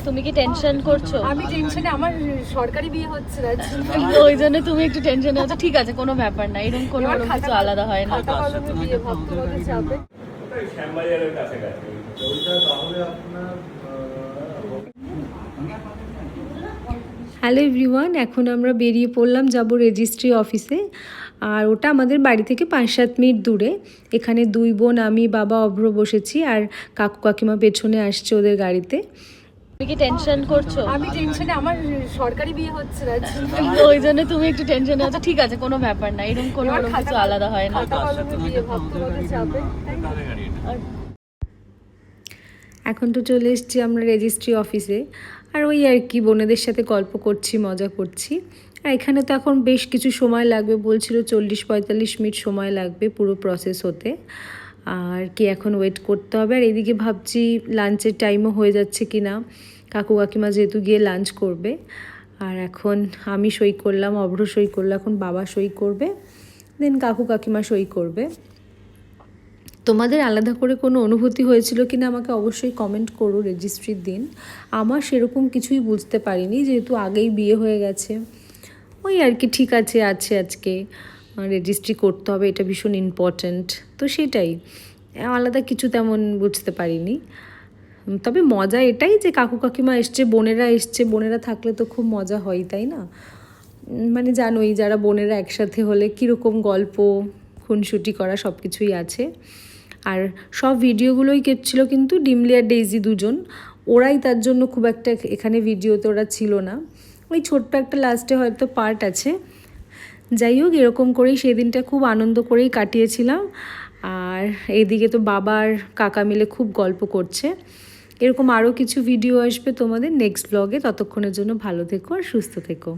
তুমি কি টেনশন করছো? আমি টেনশনে, আমার সরকারি বিয়ে হচ্ছে না, ওই জন্য তুমি একটু টেনশনে আছো। ঠিক আছে, কোনো ব্যাপার না, এরকম কোনো কিছু আলাদা হয় না। খাতা কলমে বিয়ে, ভাবতে কত চাপে। শ্যামবাজারের কাছাকাছি ওইটা তাহলে আপনার হ্যালো এভরিওয়ান, এখন আমরা বেরিয়ে পড়লাম, যাব রেজিস্ট্রি অফিসে। আর ওটা আমাদের বাড়ি থেকে 5-7 মিনিট দূরে। এখানে দুই বোন, আমি, বাবা, অভ্র বসেছি, আর কাকু কাকিমা পেছনে আসছে ওদের গাড়িতে। তুমি কি টেনশন করছো? আমি টেনশনে, আমার সরকারি বিয়ে হচ্ছে না, ওই জন্য তুমি একটু টেনশনে আছো। ঠিক আছে, কোনো ব্যাপার না, এরকম কোনো কিছু আলাদা হয় না। খাতা কলমে বিয়ে, ভাবতে কত চাপে। এখন তো চলে এসেছি আমরা রেজিস্ট্রি অফিসে। আর ওই আর কি, বোনেদের সাথে গল্প করছি, মজা করছি। আর এখানে তো এখন বেশ কিছু সময় লাগবে, বলছিল 40-45 মিনিট সময় লাগবে পুরো প্রসেস হতে। আর কি এখন ওয়েট করতে হবে। আর এদিকে ভাবছি লাঞ্চের টাইমও হয়ে যাচ্ছে কি না, কাকু কাকিমা যেহেতু গিয়ে লাঞ্চ করবে। আর এখন আমি সই করলাম, অভ্র সই করলো, এখন বাবা সই করবে, দেন কাকু কাকিমা সই করবে। তোমাদের আলাদা করে কোনো অনুভূতি হয়েছিল কি না আমাকে অবশ্যই কমেন্ট করো রেজিস্ট্রির দিন। আমার সেরকম কিছুই বুঝতে পারিনি, যেহেতু আগেই বিয়ে হয়ে গেছে। ওই আর কি, ঠিক আছে আজকে রেজিস্ট্রি করতে হবে, এটা ভীষণ ইম্পর্ট্যান্ট, তো সেটাই। আলাদা কিছু তেমন বুঝতে পারিনি। তবে মজা এটাই যে কাকু কাকিমা এসছে, বোনেরা এসছে, বোনেরা থাকলে তো খুব মজা হয়, তাই না? মানে জানোই, যারা বোনেরা একসাথে হলে কীরকম গল্প খুনসুটি করা সব কিছুই আছে। আর সব ভিডিওগুলোই কেটছিল কিন্তু ডিমলি আর ডেইজি দুজন, ওরাই তার জন্য খুব একটা এখানে ভিডিওতে ওরা ছিল না। ওই ছোট্ট একটা লাস্টে হয়তো পার্ট আছে। যাই হোক, এরকম করেই সেদিনটা খুব আনন্দ করেই কাটিয়েছিলাম। আর এইদিকে তো বাবা আর কাকা মিলে খুব গল্প করছে। এরকম আরও কিছু ভিডিও আসবে তোমাদের নেক্সট ব্লগে। ততক্ষণের জন্য ভালো থেকো আর সুস্থ থেকো।